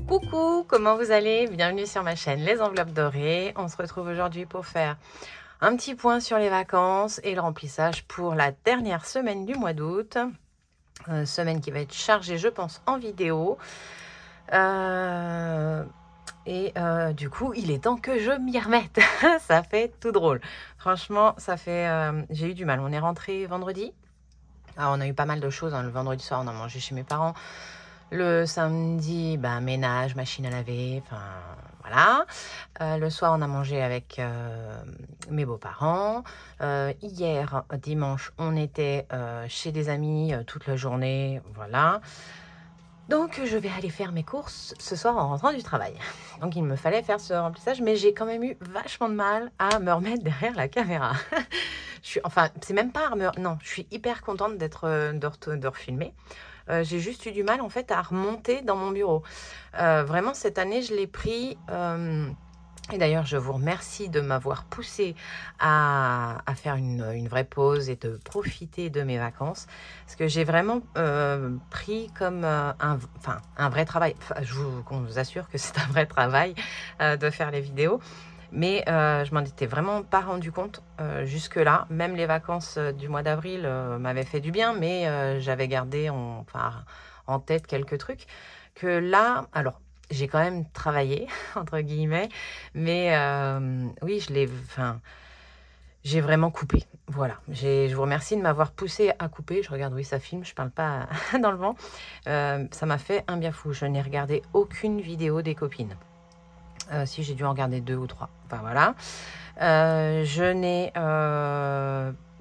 Coucou, comment vous allez? Bienvenue sur ma chaîne Les Enveloppes Dorées. On se retrouve aujourd'hui pour faire un petit point sur les vacances et le remplissage pour la dernière semaine du mois d'août. Semaine qui va être chargée, je pense, en vidéo. Du coup, il est temps que je m'y remette. Ça fait tout drôle. Franchement, ça fait... j'ai eu du mal. On est rentré vendredi. Alors, on a eu pas mal de choses. Le vendredi soir, on a mangé chez mes parents. Le samedi, ménage, machine à laver, enfin voilà. Le soir, on a mangé avec mes beaux-parents. Hier, dimanche, on était chez des amis toute la journée, voilà. Donc, je vais aller faire mes courses ce soir en rentrant du travail. Donc, il me fallait faire ce remplissage, mais j'ai quand même eu vachement de mal à me remettre derrière la caméra. C'est même pas non, je suis hyper contente de refilmer. J'ai juste eu du mal en fait à remonter dans mon bureau. Vraiment cette année je l'ai pris et d'ailleurs je vous remercie de m'avoir poussé à faire une vraie pause et de profiter de mes vacances, parce que j'ai vraiment pris comme un vrai travail. Je vous assure que c'est un vrai travail de faire les vidéos. Mais je m'en étais vraiment pas rendu compte jusque-là. Même les vacances du mois d'avril m'avaient fait du bien, mais j'avais gardé en tête quelques trucs. Que là, alors, j'ai quand même travaillé, entre guillemets, mais oui, j'ai vraiment coupé. Voilà, je vous remercie de m'avoir poussé à couper. Je regarde, oui, ça filme, je parle pas dans le vent. Ça m'a fait un bien fou. Je n'ai regardé aucune vidéo des copines. Si j'ai dû en regarder 2 ou 3. Enfin voilà. Je n'ai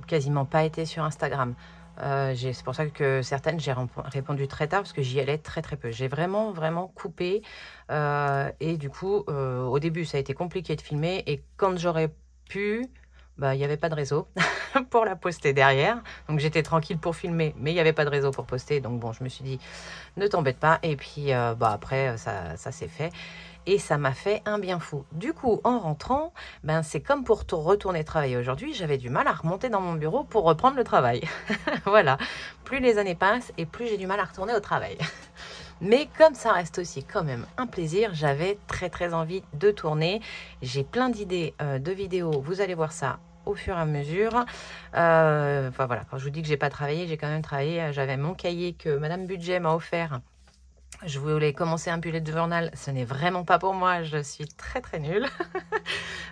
quasiment pas été sur Instagram. C'est pour ça que certaines, j'ai répondu très tard parce que j'y allais très très peu. J'ai vraiment coupé. Et du coup, au début, ça a été compliqué de filmer. Et quand j'aurais pu, il n'y avait pas de réseau pour la poster derrière. Donc j'étais tranquille pour filmer, mais il n'y avait pas de réseau pour poster. Donc bon, je me suis dit, ne t'embête pas. Et puis après, ça s'est fait. Et ça m'a fait un bien fou. Du coup, en rentrant, c'est comme pour retourner travailler aujourd'hui, j'avais du mal à remonter dans mon bureau pour reprendre le travail. Voilà, plus les années passent et plus j'ai du mal à retourner au travail. Mais comme ça reste aussi quand même un plaisir, j'avais très envie de tourner. J'ai plein d'idées de vidéos, vous allez voir ça au fur et à mesure. Voilà, quand je vous dis que j'ai pas travaillé, j'ai quand même travaillé. J'avais mon cahier que Madame Budget m'a offert. Je voulais commencer un bullet journal, ce n'est vraiment pas pour moi, je suis très nulle.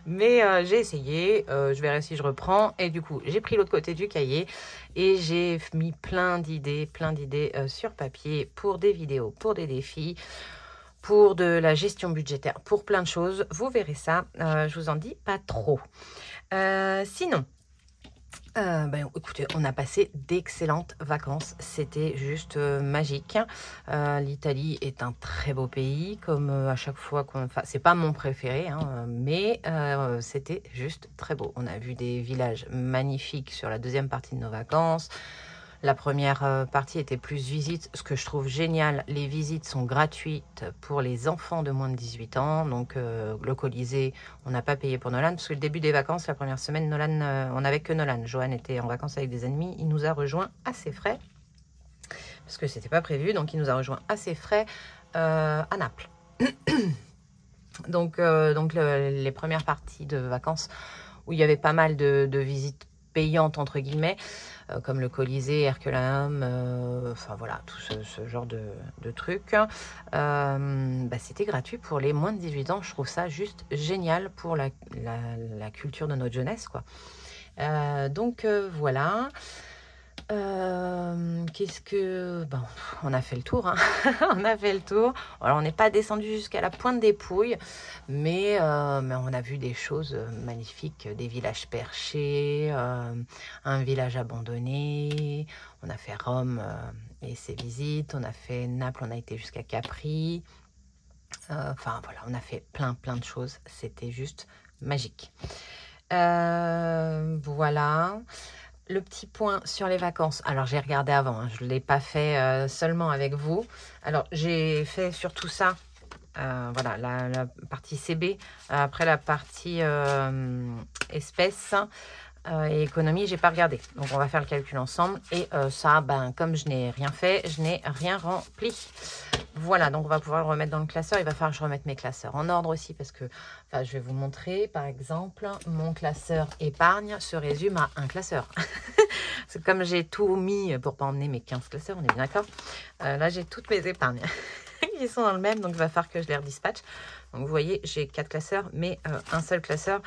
Mais j'ai essayé, je verrai si je reprends. Et du coup, j'ai pris l'autre côté du cahier et j'ai mis plein d'idées sur papier pour des vidéos, pour des défis, pour de la gestion budgétaire, pour plein de choses. Vous verrez ça, je vous en dis pas trop. Sinon, écoutez, on a passé d'excellentes vacances, c'était juste magique. L'Italie est un très beau pays, comme à chaque fois c'est pas mon préféré, mais c'était juste très beau. On a vu des villages magnifiques sur la deuxième partie de nos vacances. La première partie était plus visite, ce que je trouve génial. Les visites sont gratuites pour les enfants de moins de 18 ans. Donc, le Colisée, on n'a pas payé pour Nolan. Parce que le début des vacances, la première semaine, Nolan, on n'avait que Nolan. Johan était en vacances avec des amis. Il nous a rejoint à ses frais. Parce que c'était pas prévu. Donc, il nous a rejoint à ses frais à Naples. Donc les premières parties de vacances où il y avait pas mal de visites payantes, entre guillemets, comme le Colisée, Herculaneum, voilà, tout ce genre de trucs. C'était gratuit pour les moins de 18 ans. Je trouve ça juste génial pour la culture de notre jeunesse, quoi. Voilà. On a fait le tour, on a fait le tour. Alors on n'est pas descendu jusqu'à la pointe des Pouilles, mais on a vu des choses magnifiques, des villages perchés, un village abandonné. On a fait Rome et ses visites, on a fait Naples, on a été jusqu'à Capri. Voilà, on a fait plein de choses, c'était juste magique. Voilà. Le petit point sur les vacances. Alors, j'ai regardé avant. Je ne l'ai pas fait seulement avec vous. Alors, j'ai fait surtout ça Voilà, la partie CB. Après la partie espèces et économie, j'ai pas regardé. Donc on va faire le calcul ensemble. Et ça, ben, comme je n'ai rien fait, je n'ai rien rempli. Voilà, donc on va pouvoir le remettre dans le classeur. Il va falloir que je remette mes classeurs en ordre aussi parce que, enfin, je vais vous montrer, par exemple, mon classeur épargne se résume à un classeur. C'est comme j'ai tout mis pour pas emmener mes 15 classeurs, on est bien d'accord. Là, j'ai toutes mes épargnes. Ils sont dans le même, donc il va falloir que je les redispatche. Donc vous voyez, j'ai 4 classeurs, mais un seul classeur,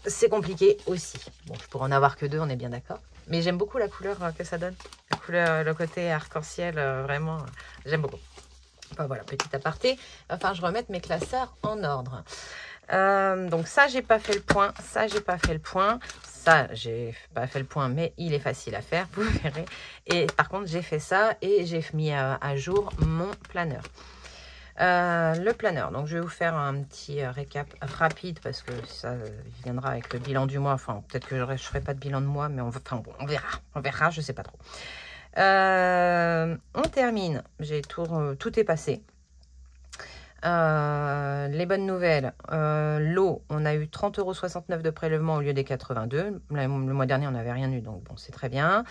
c'est compliqué aussi. Bon, je pourrais en avoir que 2, on est bien d'accord. Mais j'aime beaucoup la couleur que ça donne. La couleur, le côté arc-en-ciel, vraiment, j'aime beaucoup. Enfin, voilà, petit aparté. Enfin, je remette mes classeurs en ordre. Donc ça, j'ai pas fait le point. Ça, j'ai pas fait le point. Ça, j'ai pas fait le point, mais il est facile à faire, vous verrez. Et par contre, j'ai fait ça et j'ai mis à jour mon planeur. Le planeur, donc je vais vous faire un petit récap rapide parce que ça viendra avec le bilan du mois. Enfin, peut-être que je ne ferai pas de bilan de mois, mais enfin, bon, on verra, je sais pas trop. On termine, j'ai tout est passé. Les bonnes nouvelles, l'eau, on a eu 30,69 € de prélèvement au lieu des 82. Le mois dernier, on n'avait rien eu, donc bon, c'est très bien.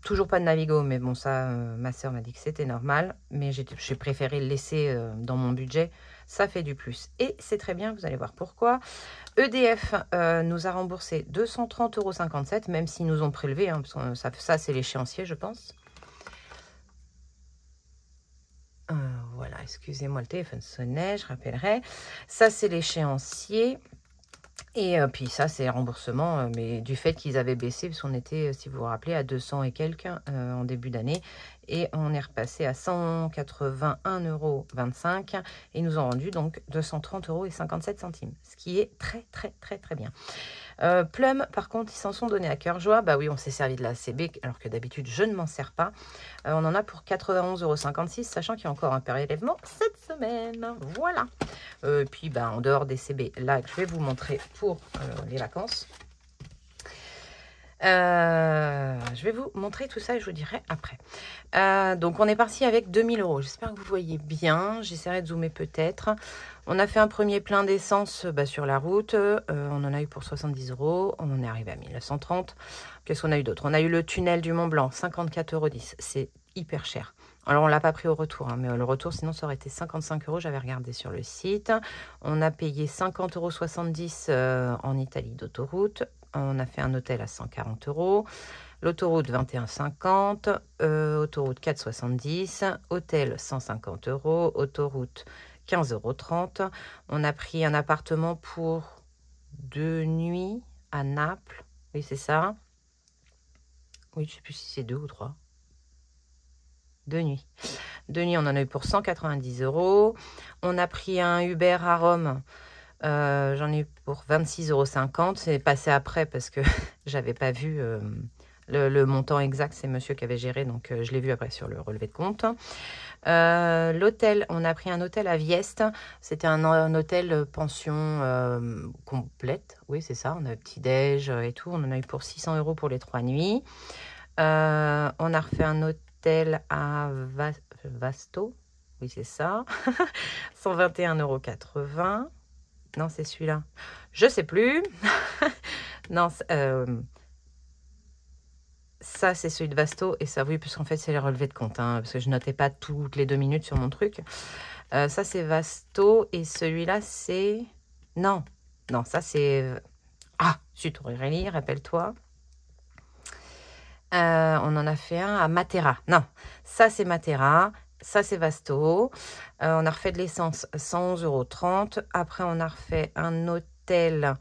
Toujours pas de Navigo, mais bon, ça, ma soeur m'a dit que c'était normal. Mais j'ai préféré le laisser dans mon budget. Ça fait du plus. Et c'est très bien, vous allez voir pourquoi. EDF nous a remboursé 230,57 €, même s'ils nous ont prélevé. Hein, parce que ça c'est l'échéancier, je pense. Voilà, excusez-moi, le téléphone sonnait, je rappellerai. Ça, c'est l'échéancier. Et puis ça, c'est remboursement, mais du fait qu'ils avaient baissé, parce qu'on était, si vous vous rappelez, à 200 et quelques en début d'année. Et on est repassé à 181,25 € et ils nous ont rendu donc 230,57 €, ce qui est très, très, très, très bien. Plum, par contre, ils s'en sont donnés à cœur joie. Bah oui, on s'est servi de la CB, alors que d'habitude, je ne m'en sers pas. On en a pour 91,56 €, sachant qu'il y a encore un prélèvement cette semaine. Voilà. Puis, bah, en dehors des CB, là, je vais vous montrer pour les vacances. Je vais vous montrer tout ça et je vous dirai après. Donc, on est parti avec 2000 €. J'espère que vous voyez bien. J'essaierai de zoomer peut-être. On a fait un premier plein d'essence sur la route. On en a eu pour 70 €. On en est arrivé à 1930. Qu'est-ce qu'on a eu d'autre? On a eu le tunnel du Mont Blanc, 54,10 €. C'est hyper cher. Alors, on ne l'a pas pris au retour, hein, mais le retour, sinon, ça aurait été 55 €. J'avais regardé sur le site. On a payé 50,70 € en Italie d'autoroute. On a fait un hôtel à 140 €. L'autoroute 21,50 €. Autoroute 4,70 €. Hôtel 150 €. Autoroute 15,30 €. On a pris un appartement pour 2 nuits à Naples. Oui, c'est ça. Oui, je ne sais plus si c'est 2 ou 3. 2 nuits. 2 nuits, on en a eu pour 190 €. On a pris un Uber à Rome. J'en ai eu pour 26,50 €. C'est passé après parce que j'avais pas vu le montant exact. C'est monsieur qui avait géré, donc je l'ai vu après sur le relevé de compte. L'hôtel, on a pris un hôtel à Vieste. C'était un hôtel pension complète. Oui, c'est ça. On a petit-déj et tout. On en a eu pour 600 € pour les 3 nuits. On a refait un hôtel à Vasto. Oui, c'est ça. 121,80 €. Non, c'est celui-là. Je sais plus. Non, ça, c'est celui de Vasto. Et ça, oui, parce qu'en fait, c'est les relevés de compte. Hein, parce que je notais pas toutes les 2 minutes sur mon truc. Ça, c'est Vasto. Et celui-là, c'est... Non, ça, c'est... Ah, zut, Aurélie, rappelle-toi. On en a fait un à Matera. Non, ça, c'est Matera. Ça, c'est Vasto. On a refait de l'essence, 111,30 €. Après, on a refait un hôtel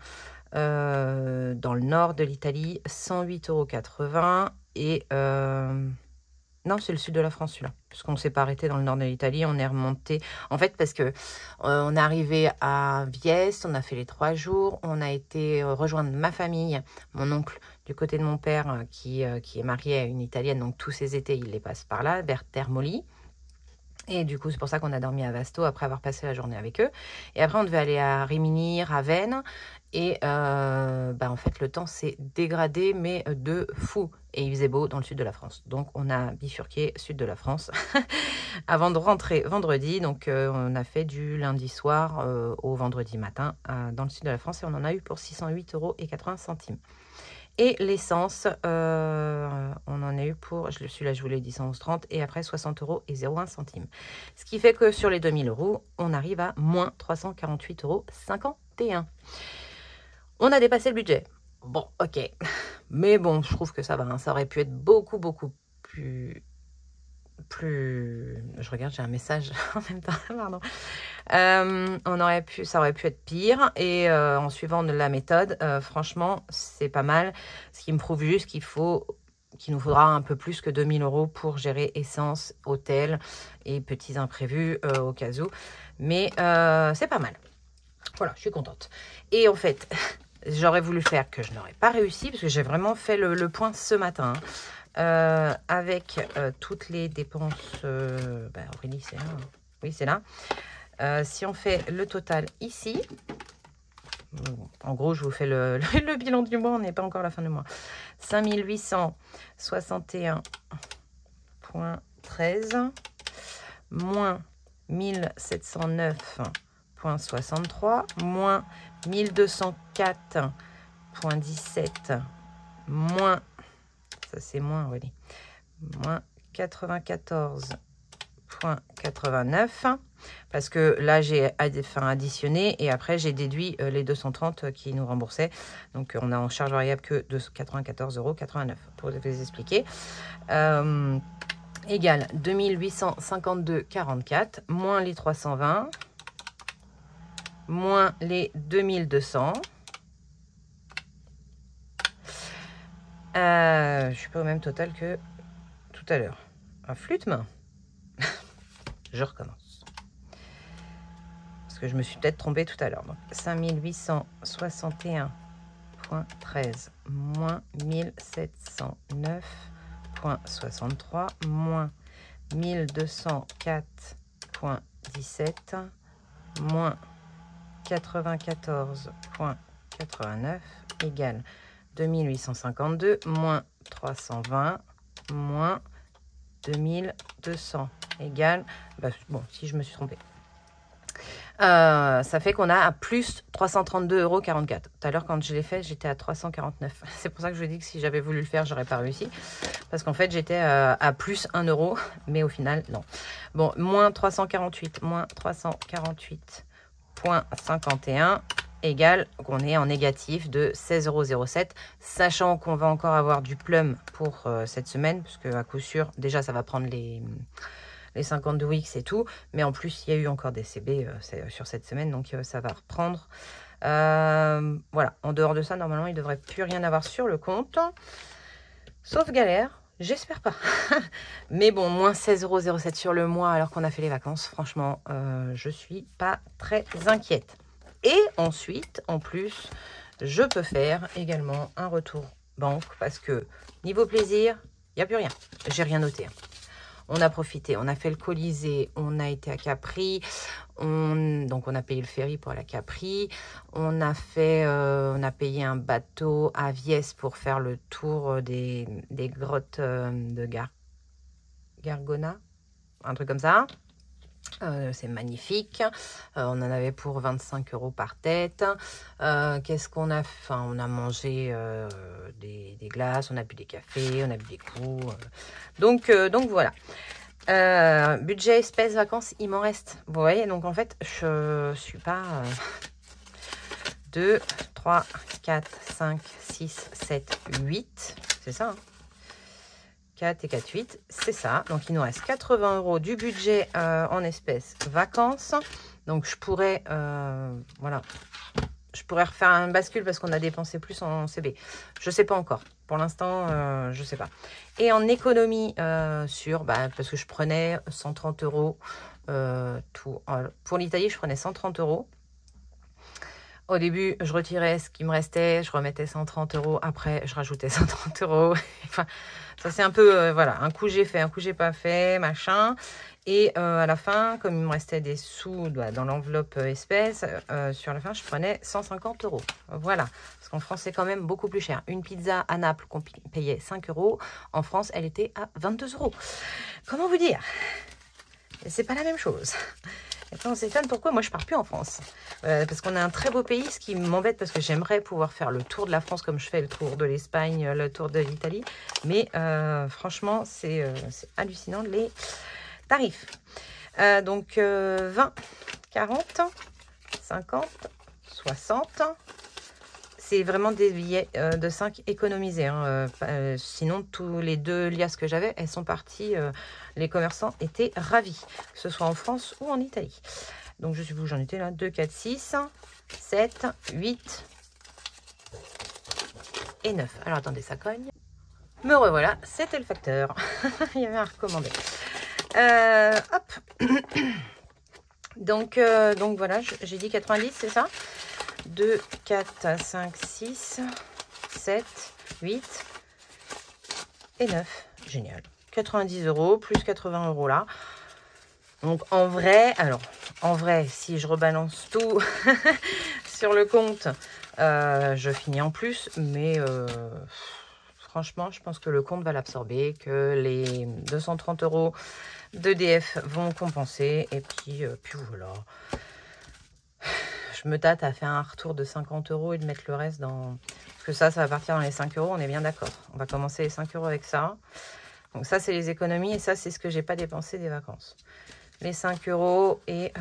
dans le nord de l'Italie, 108,80 €. Et non, c'est le sud de la France, celui-là. Parce qu'on ne s'est pas arrêté dans le nord de l'Italie. On est remonté. En fait, parce que on est arrivé à Vieste. On a fait les 3 jours. On a été rejoindre ma famille, mon oncle, du côté de mon père, qui est marié à une Italienne. Donc, tous ces étés, il les passe par là, vers Termoli. Et du coup, c'est pour ça qu'on a dormi à Vasto après avoir passé la journée avec eux. Et après, on devait aller à Rimini, Ravenne. Et en fait, le temps s'est dégradé, mais de fou. Et il faisait beau dans le sud de la France. Donc, on a bifurqué sud de la France avant de rentrer vendredi. Donc, on a fait du lundi soir au vendredi matin dans le sud de la France. Et on en a eu pour 608,80 €. Et l'essence, on en a eu pour, celui-là je vous l'ai dit, 111,30 et après 60,01 €. Ce qui fait que sur les 2000 €, on arrive à moins 348,51 €. On a dépassé le budget. Bon, ok. Mais bon, je trouve que ça va. Hein. Ça aurait pu être beaucoup plus... Je regarde, j'ai un message en même temps, pardon. Ça aurait pu être pire. Et en suivant la méthode, franchement, c'est pas mal. Ce qui me prouve juste qu'il nous faudra un peu plus que 2000 € pour gérer essence, hôtel et petits imprévus au cas où. Mais c'est pas mal. Voilà, je suis contente. Et en fait, j'aurais voulu faire que je n'aurais pas réussi parce que j'ai vraiment fait le point ce matin. Avec toutes les dépenses... Aurélie, c'est là. Oui, c'est là. Si on fait le total ici, en gros, je vous fais le bilan du mois, on n'est pas encore à la fin du mois. 5861,13 moins 1709,63 moins 1204,17 moins... Ça, c'est moins, oui. Moins 94,89. Parce que là, j'ai additionné et après, j'ai déduit les 230 qui nous remboursaient. Donc, on a en charge variable que de 94,89 € pour vous expliquer. Égale 2852,44 moins les 320 moins les 2200. Je suis pas au même total que tout à l'heure. Un flûte main. Je recommence. Parce que je me suis peut-être trompée tout à l'heure. 5861,13 moins 1709,63 moins 1204,17 moins 94,89 égale 2852 moins 320 moins 2200 égale... bon, si je me suis trompée. Ça fait qu'on a à plus 332,44 €. Tout à l'heure, quand je l'ai fait, j'étais à 349. C'est pour ça que je vous dis que si j'avais voulu le faire, j'aurais pas réussi. Parce qu'en fait, j'étais à plus 1 €. Mais au final, non. Bon, moins 348,51 égale qu'on est en négatif de 16,07 €, sachant qu'on va encore avoir du plum pour cette semaine, parce que à coup sûr, déjà ça va prendre les 52 weeks et tout, mais en plus il y a eu encore des CB sur cette semaine, donc ça va reprendre. Voilà, en dehors de ça, normalement il ne devrait plus rien avoir sur le compte, sauf galère. J'espère pas. Mais bon, moins 16,07 € sur le mois alors qu'on a fait les vacances. Franchement, je suis pas très inquiète. Et ensuite, en plus, je peux faire également un retour banque parce que niveau plaisir, il n'y a plus rien. J'ai rien noté. On a profité, on a fait le Colisée, on a été à Capri, donc on a payé le ferry pour aller à Capri, on a payé un bateau à Viès pour faire le tour des grottes de Gargona, un truc comme ça. C'est magnifique. On en avait pour 25 € par tête. Qu'est-ce qu'on a fait? On a mangé des glaces, on a bu des cafés, on a bu des coups. Donc voilà. Budget espèces vacances, il m'en reste. Vous voyez, donc en fait, je suis pas 2, 3, 4, 5, 6, 7, 8. C'est ça, hein? 4 et 4, 8, c'est ça. Donc, il nous reste 80 € du budget en espèces vacances. Donc, je pourrais, voilà, je pourrais refaire un bascule parce qu'on a dépensé plus en CB. Je ne sais pas encore. Pour l'instant, je ne sais pas. Et en économie parce que je prenais 130 €. Pour l'Italie, je prenais 130 €. Au début, je retirais ce qui me restait, je remettais 130 €. Après, je rajoutais 130 €. Enfin, ça c'est un peu, voilà, un coup j'ai fait, un coup j'ai pas fait, machin. Et à la fin, comme il me restait des sous dans l'enveloppe espèce, sur la fin, je prenais 150 €. Voilà, parce qu'en France, c'est quand même beaucoup plus cher. Une pizza à Naples qu'on payait 5 €, en France, elle était à 22 €. Comment vous dire? C'est pas la même chose. Et après, on s'étonne pourquoi moi je pars plus en France. Parce qu'on a un très beau pays, ce qui m'embête parce que j'aimerais pouvoir faire le tour de la France comme je fais le tour de l'Espagne, le tour de l'Italie. Mais franchement, c'est hallucinant les tarifs. Donc 20, 40, 50, 60. C'est vraiment des billets de 5 économisés. Hein. Sinon, tous les 2 liasses que j'avais, elles sont parties. Les commerçants étaient ravis, que ce soit en France ou en Italie. Donc, je sais plus où j'en étais là. 2, 4, 6, 7, 8 et 9. Alors, attendez, ça cogne. Me revoilà, c'était le facteur. Il y avait un recommandé. Hop. Donc voilà, j'ai dit 90, c'est ça? 2, 4, 5, 6, 7, 8 et 9. Génial. 90 € plus 80 € là. Donc en vrai, si je rebalance tout sur le compte, je finis en plus. Mais franchement, je pense que le compte va l'absorber, que les 230 € d'EDF vont compenser. Et puis voilà. Je me tâte à faire un retour de 50 € et de mettre le reste dans... Parce que ça va partir dans les 5 €, on est bien d'accord. On va commencer les 5 € avec ça. Donc ça, c'est les économies et ça, c'est ce que j'ai pas dépensé des vacances. Les 5 € et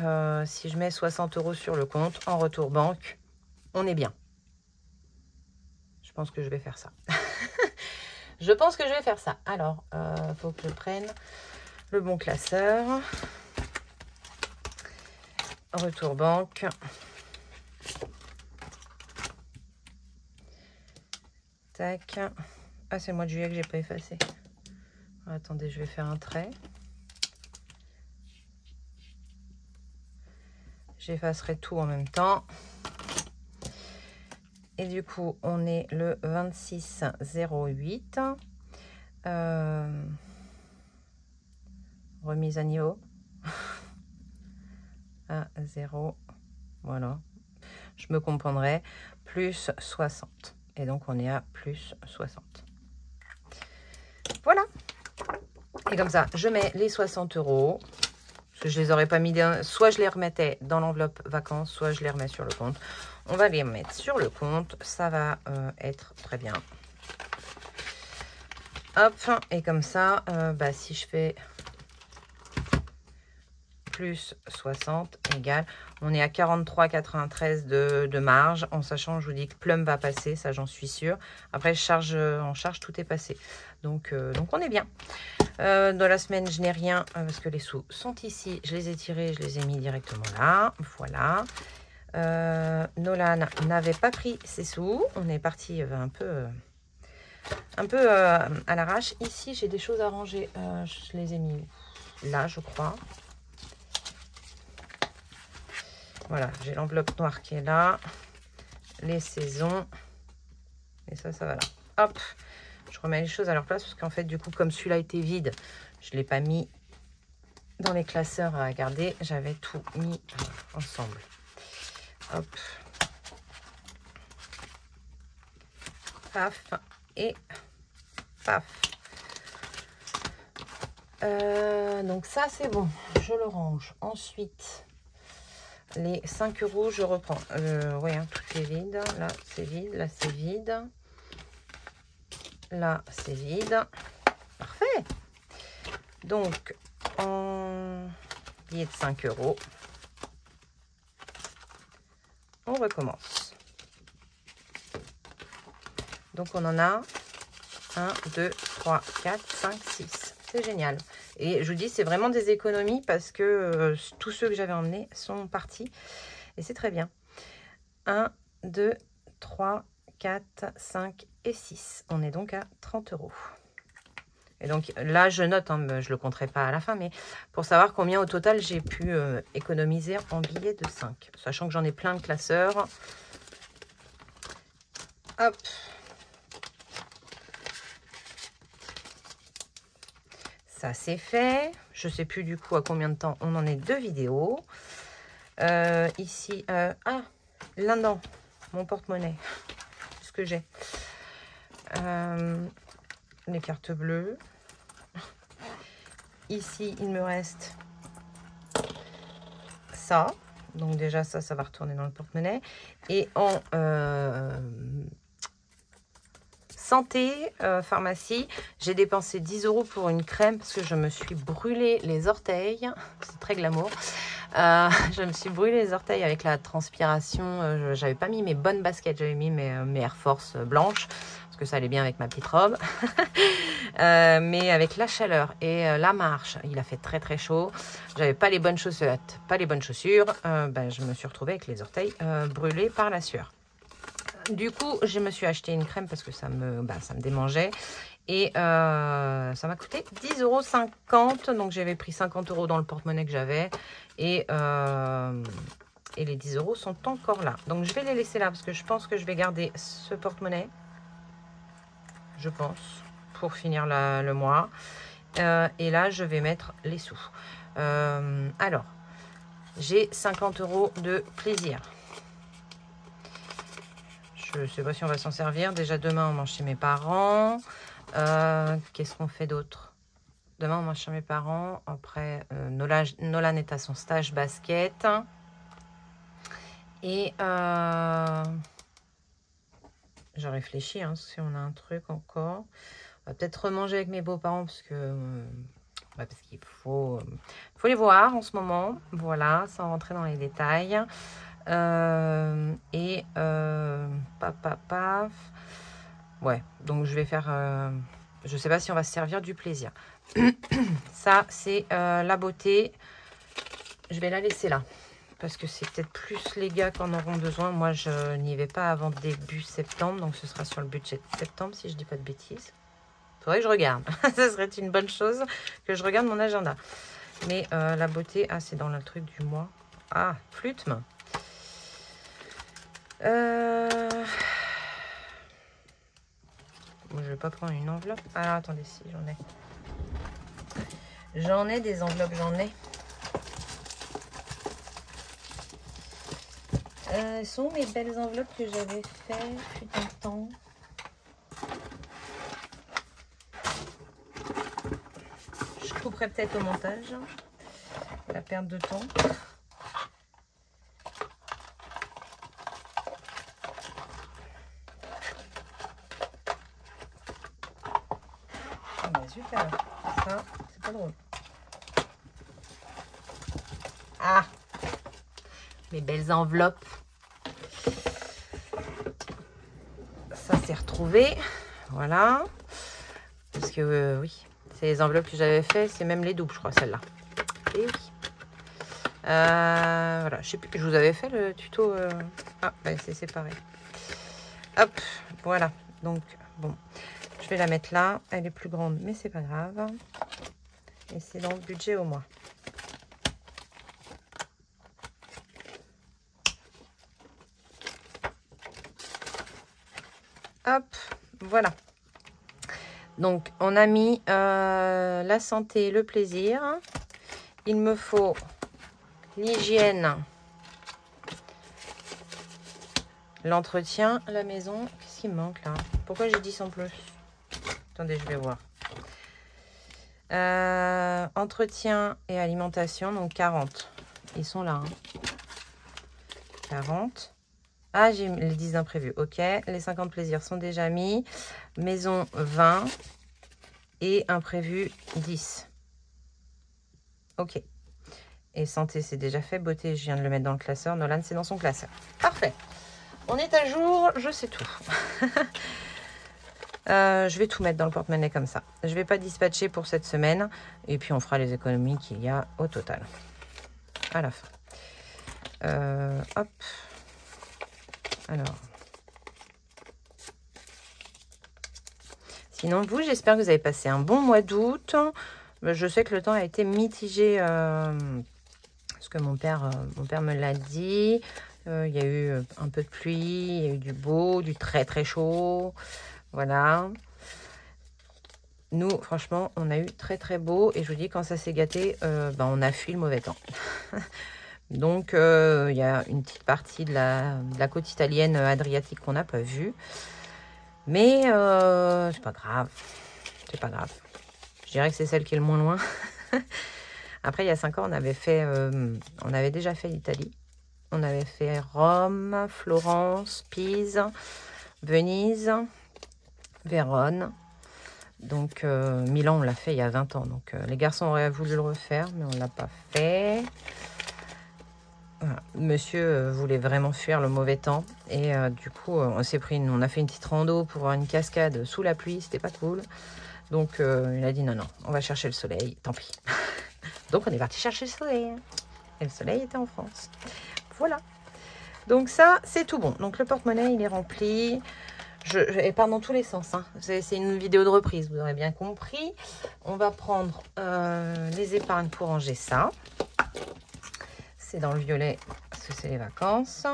si je mets 60 € sur le compte, en retour banque, on est bien. Je pense que je vais faire ça. Je pense que je vais faire ça. Alors, faut que je prenne le bon classeur. Retour banque. Tac. Ah, c'est le mois de juillet que j'ai pas effacé. Attendez, je vais faire un trait. J'effacerai tout en même temps. Et du coup, on est le 26/08. Remise à niveau. À 0. Voilà. Je me comprendrai. Plus 60. Et donc, on est à plus 60. Voilà. Et comme ça, je mets les 60 €. Parce que je les aurais pas mis... Soit je les remettais dans l'enveloppe vacances, soit je les remets sur le compte. On va les mettre sur le compte. Ça va être très bien. Hop. Et comme ça, si je fais plus 60 égale, on est à 43,93 de marge, en sachant, je vous dis que Plum va passer, ça j'en suis sûre. Après, en charge, tout est passé. Donc on est bien. Dans la semaine, je n'ai rien parce que les sous sont ici. Je les ai tirés, je les ai mis directement là. Voilà. Nolan n'avait pas pris ses sous. On est parti un peu à l'arrache. Ici, j'ai des choses à ranger. Je les ai mis là, je crois. Voilà, j'ai l'enveloppe noire qui est là. Les saisons. Et ça va là. Hop, je remets les choses à leur place parce qu'en fait, du coup, comme celui-là était vide, je ne l'ai pas mis dans les classeurs à garder. J'avais tout mis ensemble. Hop. Paf. Et paf. Donc ça, c'est bon. Je le range. Ensuite... Les 5 €, je reprends. Oui, hein, tout est vide. Là, c'est vide. Là, c'est vide. Là, c'est vide. Parfait. Donc, en billet de 5 €, on recommence. Donc, on en a 1, 2, 3, 4, 5, 6. C'est génial. Et je vous dis, c'est vraiment des économies parce que tous ceux que j'avais emmenés sont partis. Et c'est très bien. 1, 2, 3, 4, 5 et 6. On est donc à 30 €. Et donc là, je note, hein, je ne le compterai pas à la fin, mais pour savoir combien au total j'ai pu économiser en billets de 5. Sachant que j'en ai plein de classeurs. Hop. Ça c'est fait. Je sais plus du coup à combien de temps on en est de vidéos. Ici, ah, là-dedans, mon porte-monnaie, ce que j'ai. Les cartes bleues. Ici, il me reste ça. Donc déjà, ça va retourner dans le porte-monnaie. Et en santé, pharmacie, j'ai dépensé 10 € pour une crème parce que je me suis brûlé les orteils. C'est très glamour. Je me suis brûlé les orteils avec la transpiration. J'avais pas mis mes bonnes baskets, j'avais mis mes Air Force blanches parce que ça allait bien avec ma petite robe. Mais avec la chaleur et la marche, il a fait très très chaud. J'avais pas les bonnes chaussettes, pas les bonnes chaussures. Je me suis retrouvée avec les orteils brûlés par la sueur. Du coup, je me suis acheté une crème parce que ça me démangeait. Et ça m'a coûté 10,50 €. Donc, j'avais pris 50 € dans le porte-monnaie que j'avais. Et les 10 € sont encore là. Donc, je vais les laisser là parce que je pense que je vais garder ce porte-monnaie. Je pense. Pour finir le mois. Et là, je vais mettre les sous. Alors, j'ai 50 € de plaisir. Je ne sais pas si on va s'en servir. Déjà, demain, on mange chez mes parents. Qu'est-ce qu'on fait d'autre? Demain, on mange chez mes parents. Après, Nolan est à son stage basket. Et je réfléchis si on a un truc encore. On va peut-être remanger avec mes beaux-parents parce qu'il faut les voir en ce moment. Voilà, sans rentrer dans les détails. Ouais, donc je vais faire... je sais pas si on va se servir du plaisir. Ça, c'est la beauté. Je vais la laisser là. Parce que c'est peut-être plus les gars qui en auront besoin. Moi, je n'y vais pas avant début septembre. Donc, ce sera sur le budget de septembre, si je dis pas de bêtises. Faudrait que je regarde. Ça serait une bonne chose que je regarde mon agenda. Mais la beauté... Ah, c'est dans le truc du mois. Ah, flûte main. Bon, je vais pas prendre une enveloppe. Alors, attendez, si j'en ai. J'en ai des enveloppes, j'en ai. Elles sont mes belles enveloppes que j'avais fait fut un temps. Je couperai peut-être au montage. La perte de temps. Super, ça c'est pas drôle. Ah, mes belles enveloppes. Ça s'est retrouvé, voilà. Parce que oui, c'est les enveloppes que j'avais fait, c'est même les doubles, je crois, celle-là. Et oui. Voilà, je sais plus, je vous avais fait le tuto. Ah, bah, c'est séparé. Hop, voilà. Donc bon. Je vais la mettre là. Elle est plus grande, mais c'est pas grave. Et c'est dans le budget au mois. Hop, voilà. Donc, on a mis la santé, le plaisir. Il me faut l'hygiène, l'entretien, la maison. Qu'est-ce qui me manque là? Pourquoi j'ai dit sans plus? Attendez, je vais voir. Entretien et alimentation, donc 40. Ils sont là. 40. Ah, j'ai les 10 imprévus. Ok. Les 50 plaisirs sont déjà mis. Maison 20. Et imprévu 10. Ok. Et santé, c'est déjà fait. Beauté, je viens de le mettre dans le classeur. Nolan, c'est dans son classeur. Parfait. On est à jour. Je sais tout. Je vais tout mettre dans le porte-monnaie comme ça. Je ne vais pas dispatcher pour cette semaine. Et puis, on fera les économies qu'il y a au total. À la fin. Hop. Alors. Sinon, vous, j'espère que vous avez passé un bon mois d'août. Je sais que le temps a été mitigé. Parce que mon père me l'a dit. Il y a eu un peu de pluie, il y a eu du beau, du très très chaud. Voilà. Nous, franchement, on a eu très très beau. Et je vous dis, quand ça s'est gâté, on a fui le mauvais temps. Donc, il y a une petite partie de la côte italienne adriatique qu'on n'a pas vue. Mais c'est pas grave. C'est pas grave. Je dirais que c'est celle qui est le moins loin. Après, il y a 5 ans, on avait déjà fait l'Italie. On avait fait Rome, Florence, Pise, Venise, Vérone. Donc, Milan, on l'a fait il y a 20 ans. Donc, les garçons auraient voulu le refaire, mais on ne l'a pas fait. Voilà. Monsieur voulait vraiment fuir le mauvais temps. Et du coup, on a fait une petite rando pour voir une cascade sous la pluie. C'était pas cool. Donc, il a dit non, on va chercher le soleil. Tant pis. Donc, on est parti chercher le soleil. Et le soleil était en France. Voilà. Donc, ça, c'est tout bon. Donc, le porte-monnaie, il est rempli. Je épargne dans tous les sens. Hein. C'est une vidéo de reprise, vous aurez bien compris. On va prendre les épargnes pour ranger ça. C'est dans le violet parce que c'est les vacances.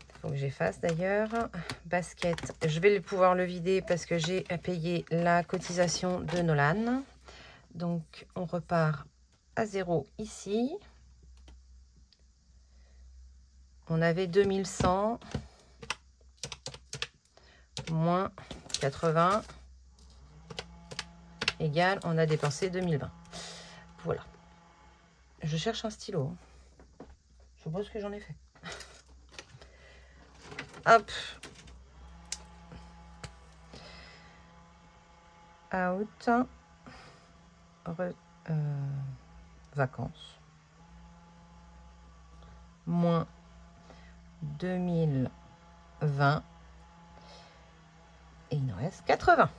Il faut que j'efface d'ailleurs. Basket, je vais pouvoir le vider parce que j'ai payé la cotisation de Nolan. Donc, on repart à 0 ici. On avait 2100 moins 80 égale, on a dépensé 2020. Voilà. Je cherche un stylo. Je suppose que j'en ai fait. Hop. Out. Vacances. Moins 2020. Et il nous reste 80.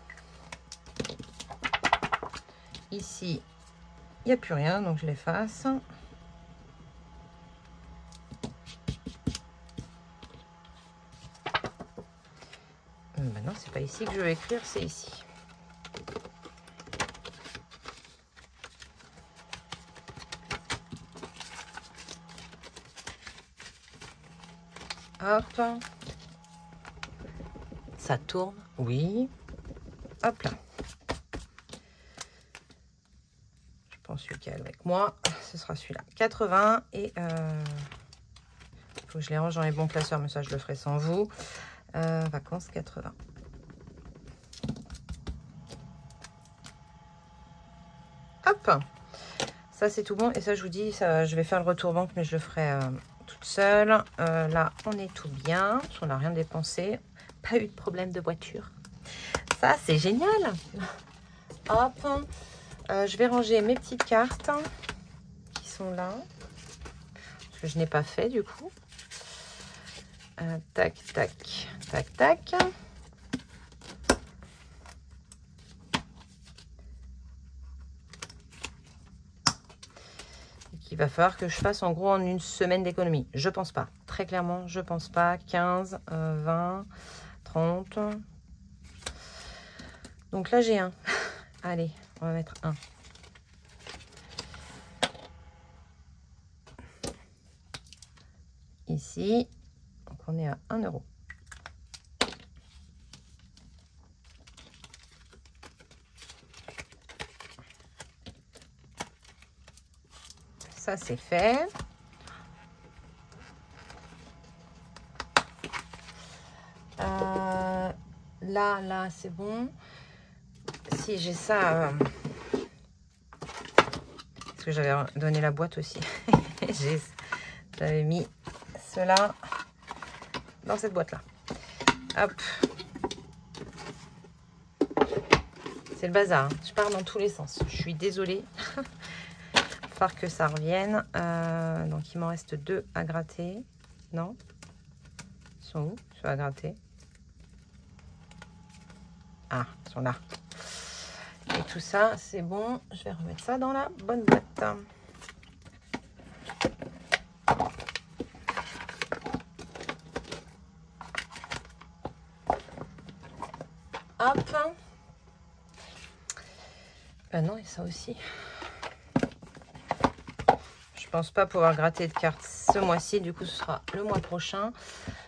Ici, il n'y a plus rien, donc je l'efface. Maintenant, c'est pas ici que je vais écrire, c'est ici. Hop. Ça tourne, oui. Hop là. Je pense celui qui est avec moi, ce sera celui-là. 80 et il faut que je les range dans les bons classeurs, mais ça je le ferai sans vous. Vacances 80. Hop. Ça c'est tout bon et ça je vous dis, ça, je vais faire le retour banque, mais je le ferai toute seule. Là on est tout bien, on n'a rien dépensé. Pas eu de problème de voiture. Ça, c'est génial. Hop. Je vais ranger mes petites cartes qui sont là. Parce que je n'ai pas fait du coup. Tac, tac, tac, tac. Il va falloir que je fasse en gros en une semaine d'économie. Je pense pas. Très clairement, je pense pas. 15, 20... 30. Donc là j'ai un. Allez, on va mettre un. Ici. Donc on est à 1 €. Ça c'est fait. Là, c'est bon. Si j'ai ça, parce que j'avais donné la boîte aussi. J'avais mis cela dans cette boîte-là. Hop. C'est le bazar. Hein. Je pars dans tous les sens. Je suis désolée. Il va falloir que ça revienne. Donc, il m'en reste 2 à gratter. Non? Ils sont où? Ceux à gratter. Ah, ils sont là. Et tout ça, c'est bon. Je vais remettre ça dans la bonne boîte. Hop. Non, et ça aussi. Je pense pas pouvoir gratter de cartes ce mois-ci. Du coup, ce sera le mois prochain.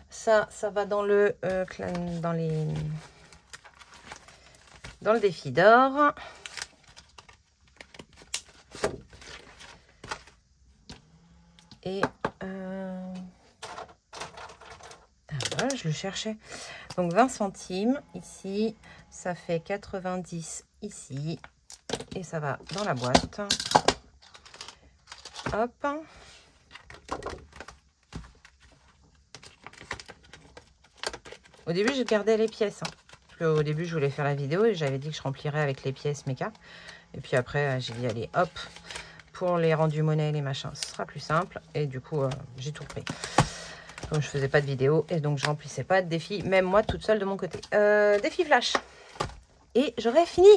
Ça va dans le défi d'or. Et voilà, je le cherchais. Donc 20 centimes ici, ça fait 90 ici. Et ça va dans la boîte. Hop. Au début, je gardais les pièces. Parce qu'au début, je voulais faire la vidéo et j'avais dit que je remplirais avec les pièces méca. Et puis après, j'ai dit, allez, hop, pour les rendus monnaie et les machins, ce sera plus simple. Et du coup, j'ai tout repris. Donc, je faisais pas de vidéo et donc je remplissais pas de défis, même moi toute seule de mon côté. Défi flash. Et j'aurais fini.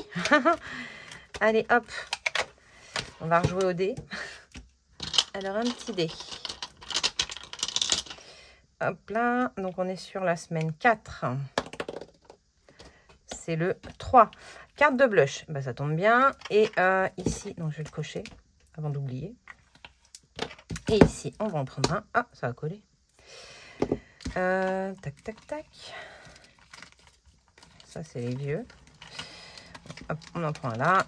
Allez, hop. On va rejouer au dé. Alors, un petit dé. Hop là. Donc, on est sur la semaine 4. C'est le 3. Carte de blush. Bah, ça tombe bien. Et ici, non, je vais le cocher avant d'oublier. Et ici, on va en prendre un. Ah, ça va coller. Tac, tac, tac. Ça, c'est les vieux. Hop, on en prend un là.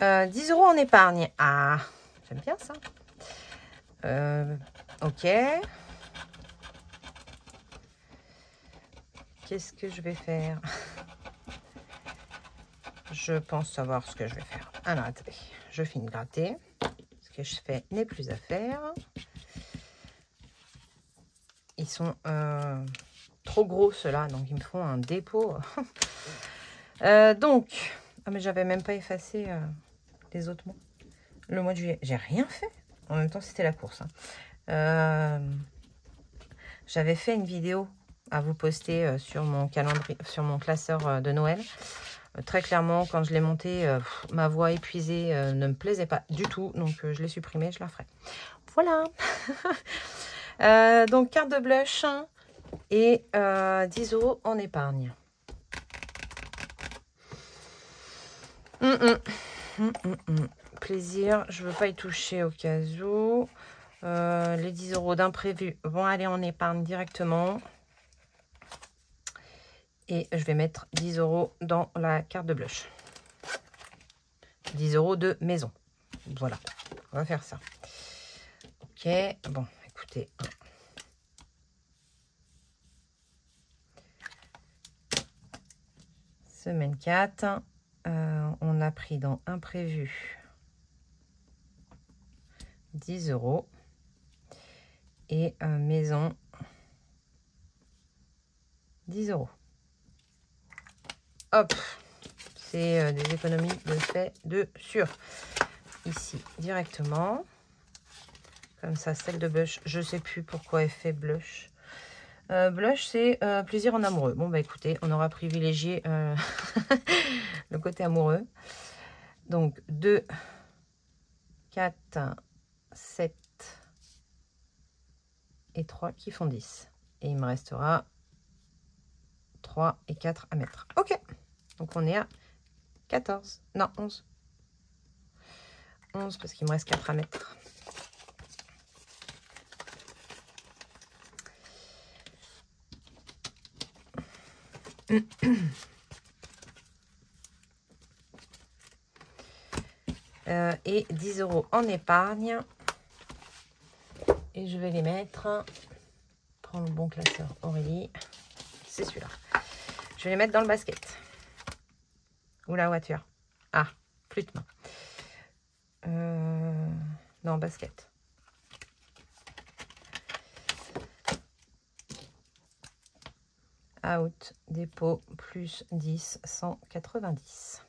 Euh, 10 € en épargne. Ah, j'aime bien ça. Ok. Qu'est-ce que je vais faire? Je pense savoir ce que je vais faire. Alors, attendez. Je finis de gratter. Ce que je fais n'est plus à faire. Ils sont trop gros, ceux-là. Donc, ils me font un dépôt. Donc, ah, mais j'avais même pas effacé les autres mois. Le mois de juillet, j'ai rien fait. En même temps, c'était la course. Hein. J'avais fait une vidéo à vous poster sur mon calendrier, sur mon classeur de Noël. Très clairement, quand je l'ai monté, ma voix épuisée ne me plaisait pas du tout. Donc, je l'ai supprimée, je la ferai. Voilà. Donc, carte de blush et 10 € en épargne. Plaisir, je ne veux pas y toucher au cas où. Les 10 € d'imprévu vont aller en épargne directement. Et je vais mettre 10 € dans la carte de blush. 10 € de maison. Voilà, on va faire ça. Ok, bon, écoutez. Semaine 4. On a pris dans imprévu 10 € et maison 10 €. Hop, c'est des économies de fait de sûr. Ici directement, comme ça, celle de blush, je sais plus pourquoi elle fait blush. Blush, c'est plaisir en amoureux. Bon, bah écoutez, on aura privilégié le côté amoureux. Donc, 2, 4, 7 et 3 qui font 10. Et il me restera 3 et 4 à mettre. Ok, donc on est à 14. Non, 11. 11 parce qu'il me reste 4 à mettre. Et 10 € en épargne. Et je vais les mettre. Prends le bon classeur, Aurélie. C'est celui-là. Je vais les mettre dans le basket. Ou la voiture. Ah, flûte main. Non, basket. Out, dépôt, plus 10, 190.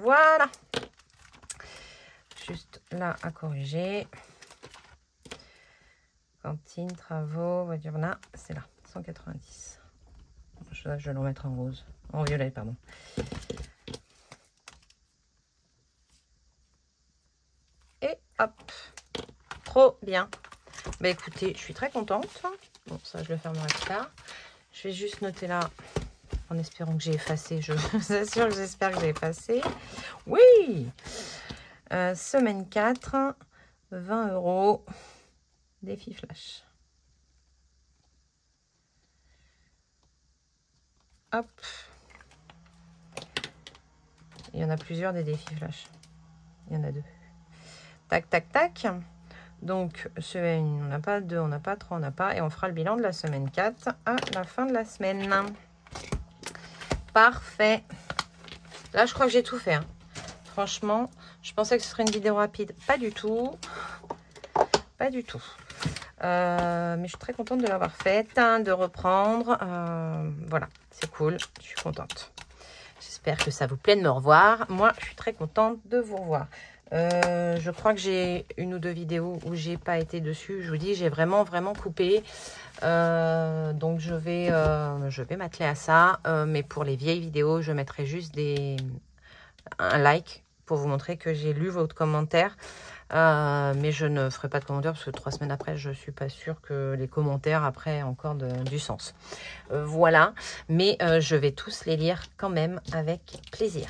Voilà. là à corriger. Cantine, travaux, voiture, là, c'est là, 190. Je vais le remettre en rose, en violet, pardon. Et hop, trop bien. Bah écoutez, je suis très contente. Bon, ça, je le fermerai plus tard. Je vais juste noter là, en espérant que j'ai effacé. Je vous assure que j'espère que j'ai effacé. Oui, semaine 4, 20 €. Défi flash. Hop. Il y en a plusieurs des défis flash. Il y en a 2. Tac, tac, tac. Donc, semaine 1, on n'a pas, 2, on n'a pas, 3, on n'a pas. Et on fera le bilan de la semaine 4 à la fin de la semaine. Parfait. Là, je crois que j'ai tout fait. Hein. Franchement, je pensais que ce serait une vidéo rapide. Pas du tout. Pas du tout. Mais je suis très contente de l'avoir faite, hein, de reprendre. Voilà, c'est cool. Je suis contente. J'espère que ça vous plaît de me revoir. Moi, je suis très contente de vous revoir. Je crois que j'ai 1 ou 2 vidéos où j'ai pas été dessus. Je vous dis, j'ai vraiment coupé. Donc, je vais m'atteler à ça. Mais pour les vieilles vidéos, je mettrai juste un like pour vous montrer que j'ai lu votre commentaire. Mais je ne ferai pas de commentaires parce que 3 semaines après, je suis pas sûre que les commentaires après aient encore du sens. Voilà, mais je vais tous les lire quand même avec plaisir.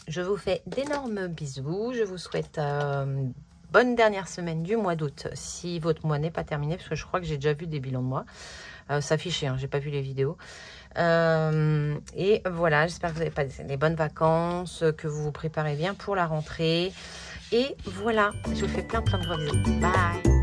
Je vous fais d'énormes bisous. Je vous souhaite bonne dernière semaine du mois d'août si votre mois n'est pas terminé parce que je crois que j'ai déjà vu des bilans de mois. S'afficher, hein, j'ai pas vu les vidéos. Et voilà, j'espère que vous avez passé des bonnes vacances, que vous vous préparez bien pour la rentrée. Et voilà, je vous fais plein de gros bisous. Bye!